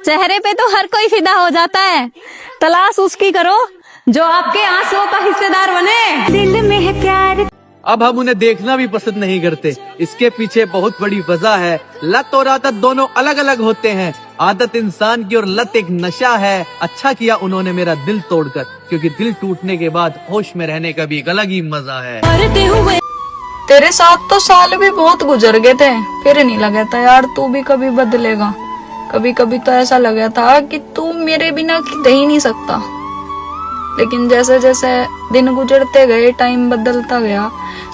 चेहरे पे तो हर कोई फिदा हो जाता है, तलाश उसकी करो जो आपके आंसुओं का हिस्सेदार बने। दिल में है प्यार। अब हम उन्हें देखना भी पसंद नहीं करते। इसके पीछे बहुत बड़ी वजह है। लत और आदत दोनों अलग अलग होते हैं। आदत इंसान की और लत एक नशा है। अच्छा किया उन्होंने मेरा दिल तोड़कर, क्योंकि दिल टूटने के बाद होश में रहने का भी एक अलग ही मजा है। तेरे साथ तो साल भी बहुत गुजर गए थे, फिर नहीं लगा था यार तू भी कभी बदलेगा। कभी कभी तो ऐसा लगा था कि तू मेरे बिना रह ही नहीं सकता, लेकिन जैसे जैसे दिन गुजरते गए टाइम बदलता गया,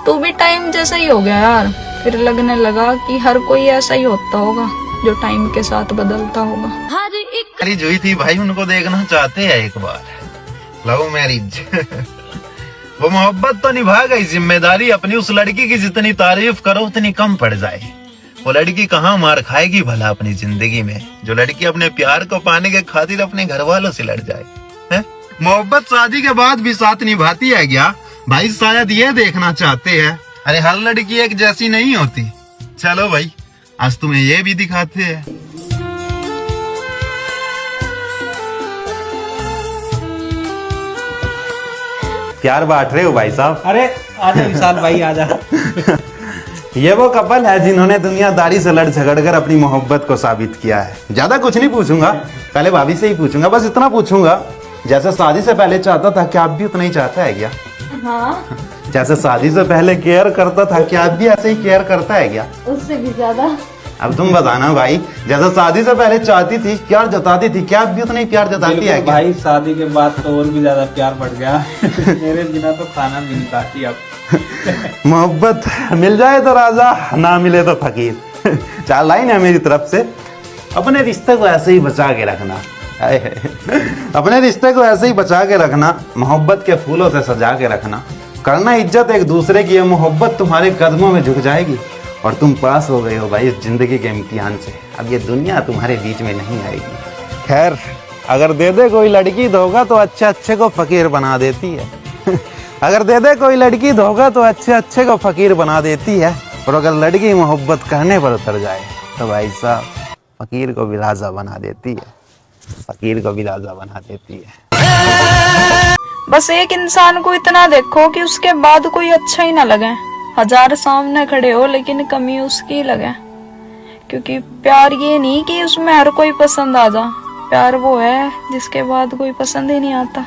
तू भी टाइम जैसा ही हो गया यार। फिर लगने लगा कि हर कोई ऐसा ही होता होगा जो टाइम के साथ बदलता होगा। मैरिज हुई थी भाई, उनको देखना चाहते हैं एक बार। लव मैरिज वो मोहब्बत तो निभा गई, जिम्मेदारी अपनी। उस लड़की की जितनी तारीफ करो उतनी कम पड़ जाए। वो लड़की कहाँ मार खाएगी भला अपनी जिंदगी में, जो लड़की अपने प्यार को पाने के खातिर अपने घर वालों से लड़ जाए है? मोहब्बत शादी के बाद भी साथ निभाती है क्या भाई? शायद ये देखना चाहते हैं। अरे हर लड़की एक जैसी नहीं होती। चलो भाई आज तुम्हें ये भी दिखाते हैं। प्यार बांट रहे हो भाई साहब? अरे आजा विशाल भाई आजा। ये वो कपल है जिन्होंने दुनियादारी से लड़ झगड़ कर अपनी मोहब्बत को साबित किया है। ज्यादा कुछ नहीं पूछूंगा, पहले भाभी से ही पूछूंगा। बस इतना पूछूंगा, जैसे शादी से पहले चाहता था क्या आप भी उतना ही चाहता है क्या? हाँ, जैसे शादी से पहले केयर करता था क्या आप भी ऐसे ही केयर करता है क्या? उससे भी ज्यादा। अब तुम बताना भाई, जैसे शादी से पहले चाहती थी, प्यार जताती थी, क्या आप भी उतना ही प्यार जताती है क्या? भाई शादी के बाद तो और भी ज्यादा प्यार बढ़ गया। मेरे बिना तो खाना भी नहीं खाती अब। मोहब्बत मिल जाए तो राजा, ना मिले तो फकीर। 4 लाइन है मेरी तरफ से। अपने रिश्ते को ऐसे ही बचा के रखना, अपने रिश्ते को ऐसे ही बचा के रखना, मोहब्बत के फूलों से सजा के रखना, करना इज्जत एक दूसरे की। ये मोहब्बत तुम्हारे कदमों में झुक जाएगी और तुम पास हो गए हो भाई इस जिंदगी के इम्तिहान से। अब ये दुनिया तुम्हारे बीच में नहीं आएगी। खैर, अगर दे दे कोई लड़की धोखा तो अच्छे अच्छे को फकीर बना देती है। अगर दे दे कोई लड़की धोखा तो अच्छे अच्छे को फकीर बना देती है। और अगर लड़की मोहब्बत करने पर उतर जाए तो भाई साहब फकीर को भी राजा बना देती है। फकीर को भी राजा बना देती है। बस एक इंसान को इतना देखो कि उसके बाद कोई अच्छा ही ना लगे। 1000 सामने खड़े हो लेकिन कमी उसकी लगे। क्योंकि प्यार ये नहीं कि उसमें हर कोई पसंद आ जा, प्यार वो है जिसके बाद कोई पसंद ही नहीं आता।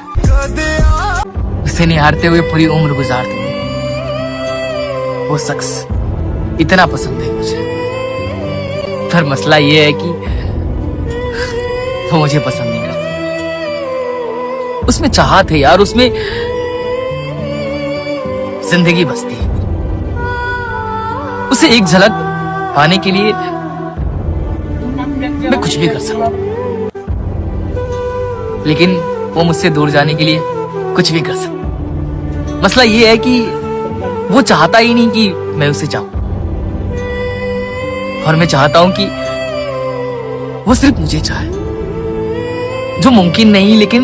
उसे निहारते हुए पूरी उम्र गुजार दूं, वो शख्स इतना पसंद है मुझे। पर मसला ये है कि वो मुझे पसंद नहीं करती। उसमें चाहत है यार, उसमें जिंदगी बसती है। उसे एक झलक पाने के लिए मैं कुछ भी कर सकता हूं, लेकिन वो मुझसे दूर जाने के लिए कुछ भी कर सकता। मसला ये है कि वो चाहता ही नहीं कि मैं उसे चाहूं, और मैं चाहता हूं कि वो सिर्फ मुझे चाहे, जो मुमकिन नहीं, लेकिन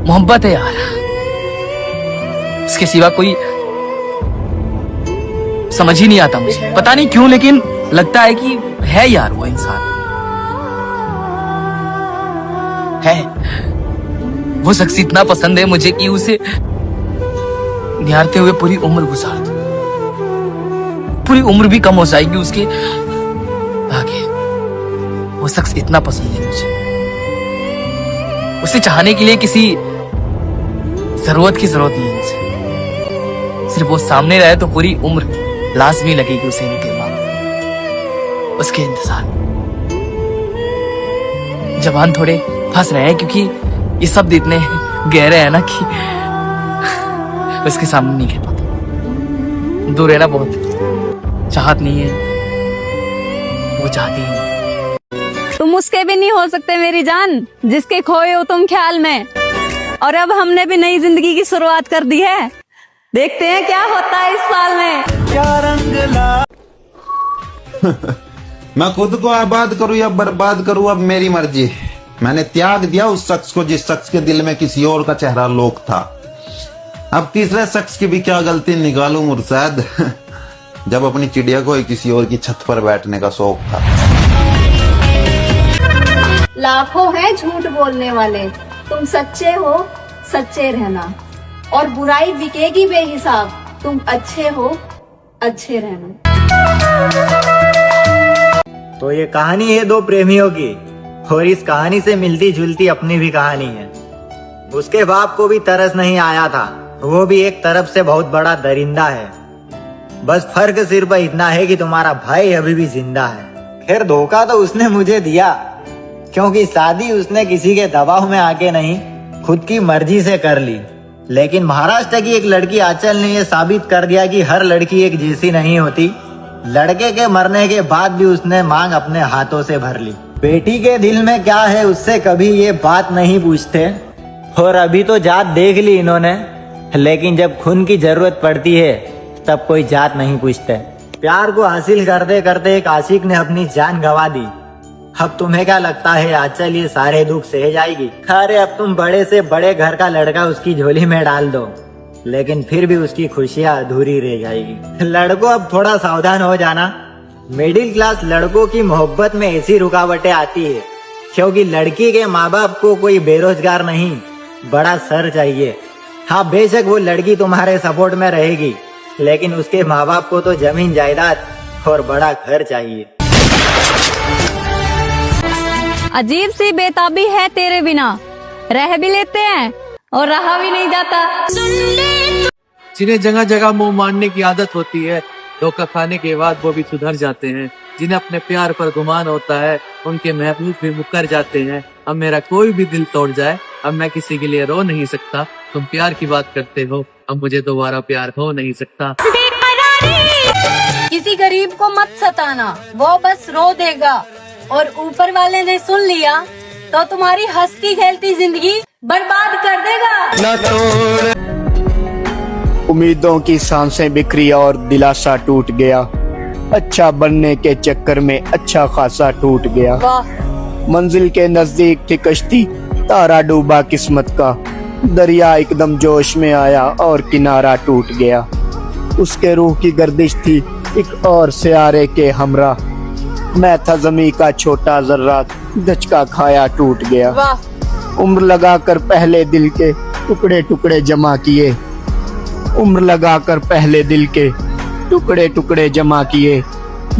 मोहब्बत है यार। इसके सिवा कोई समझ ही नहीं आता मुझे, पता नहीं क्यों, लेकिन लगता है कि है यार वो इंसान है। वो शख्स इतना पसंद है मुझे कि उसे निहारते हुए पूरी उम्र गुजार दूं। पूरी उम्र भी कम हो जाएगी उसके आगे। वो शख्स इतना पसंद है मुझे, उसे चाहने के लिए किसी जरूरत की जरूरत नहीं है मुझे। सिर्फ वो सामने रहे तो पूरी उम्र लाजमी लगेगी उसे इंतजार, उसके इंतजार। जबान थोड़े फंस रहे हैं क्योंकि ये शब्द इतने गहरे हैं ना कि उसके सामने नहीं कह पाता। दूर है ना बहुत, चाहत नहीं है, वो चाहती है। तुम उसके भी नहीं हो सकते मेरी जान, जिसके खोए हो तुम ख्याल में। और अब हमने भी नई जिंदगी की शुरुआत कर दी है, देखते हैं क्या होता है इस साल में। क्या रंग ला मैं खुद को आबाद करूं या बर्बाद करूं अब मेरी मर्जी। मैंने त्याग दिया उस शख्स को जिस शख्स के दिल में किसी और का चेहरा लोक था। अब तीसरे शख्स की भी क्या गलती निकालूं मुर्शद, जब अपनी चिड़िया को किसी और की छत पर बैठने का शौक था। लाखों हैं झूठ बोलने वाले, तुम सच्चे हो, सच्चे रहना। और बुराई बिकेगी बेहिसाब, तुम अच्छे हो, अच्छे रहना। तो ये कहानी है दो प्रेमियों की, और इस कहानी से मिलती जुलती अपनी भी कहानी है। उसके बाप को भी तरस नहीं आया था, वो भी एक तरफ से बहुत बड़ा दरिंदा है। बस फर्क सिर्फ इतना है कि तुम्हारा भाई अभी भी जिंदा है। खैर धोखा तो उसने मुझे दिया, क्योंकि शादी उसने किसी के दबाव में आके नहीं, खुद की मर्जी से कर ली। लेकिन महाराष्ट्र की एक लड़की आंचल ने यह साबित कर दिया कि हर लड़की एक जैसी नहीं होती। लड़के के मरने के बाद भी उसने मांग अपने हाथों से भर ली। बेटी के दिल में क्या है उससे कभी ये बात नहीं पूछते, और अभी तो जात देख ली इन्होंने, लेकिन जब खून की जरूरत पड़ती है तब कोई जात नहीं पूछते। प्यार को हासिल करते करते एक आशिक ने अपनी जान गंवा दी। अब तुम्हें क्या लगता है आंचल ये सारे दुख सह जाएगी? अरे अब तुम बड़े से बड़े घर का लड़का उसकी झोली में डाल दो, लेकिन फिर भी उसकी खुशियाँ अधूरी रह जाएगी। लड़कों अब थोड़ा सावधान हो जाना। मिडिल क्लास लड़कों की मोहब्बत में ऐसी रुकावटें आती है क्योंकि लड़की के माँ बाप को कोई बेरोजगार नहीं, बड़ा सर चाहिए। हाँ बेशक वो लड़की तुम्हारे सपोर्ट में रहेगी, लेकिन उसके माँ बाप को तो जमीन जायदाद और बड़ा घर चाहिए। अजीब सी बेताबी है तेरे बिना, रह भी लेते हैं और रहा भी नहीं जाता। जिन्हें जगह जगह मुंह मारने की आदत होती है, धोखा खाने के बाद वो भी सुधर जाते हैं। जिन्हें अपने प्यार पर गुमान होता है, उनके महबूब भी मुकर जाते हैं। अब मेरा कोई भी दिल तोड़ जाए, अब मैं किसी के लिए रो नहीं सकता। तुम प्यार की बात करते हो, अब मुझे दोबारा प्यार हो नहीं सकता। किसी गरीब को मत सताना, वो बस रो देगा, और ऊपर वाले ने सुन लिया तो तुम्हारी हंसती खेलती जिंदगी बर्बाद कर देगा। उम्मीदों की सांसें बिखरी और दिलासा टूट गया। अच्छा बनने के चक्कर में अच्छा खासा टूट गया। मंजिल के नजदीक थी कश्ती, तारा डूबा किस्मत का। दरिया एकदम जोश में आया और किनारा टूट गया। उसके रूह की गर्दिश थी एक और सियारे के हमरा। मैं था जमी का छोटा जर्रात, धचका खाया टूट गया। उम्र लगाकर पहले दिल के टुकड़े टुकड़े जमा किए। उम्र लगाकर पहले दिल के टुकड़े टुकड़े जमा किए।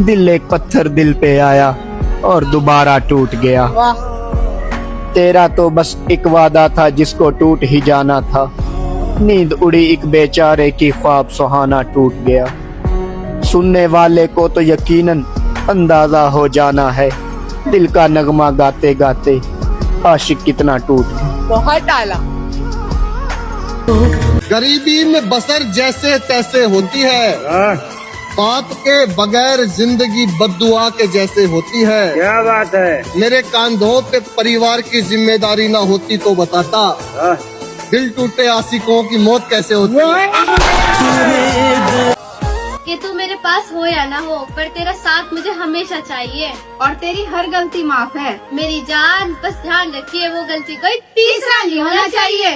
दिल एक पत्थर दिल पे आया और दोबारा टूट गया। तेरा तो बस एक वादा था जिसको टूट ही जाना था। नींद उड़ी एक बेचारे की ख्वाब सुहाना टूट गया। सुनने वाले को तो यकीनन अंदाजा हो जाना है, दिल का नगमा गाते गाते आशिक कितना टूट गया। बहुत आला। गरीबी में बसर जैसे तैसे होती है, बाप के बगैर जिंदगी बद्दुआ के जैसे होती है। क्या बात है? मेरे कांधों पे परिवार की जिम्मेदारी ना होती तो बताता, दिल टूटे आशिकों की मौत कैसे होती है। कि तू मेरे पास हो या ना हो, पर तेरा साथ मुझे हमेशा चाहिए, और तेरी हर गलती माफ है मेरी जान। बस ध्यान रखिए वो गलती कोई तीसरा नहीं होना चाहिए।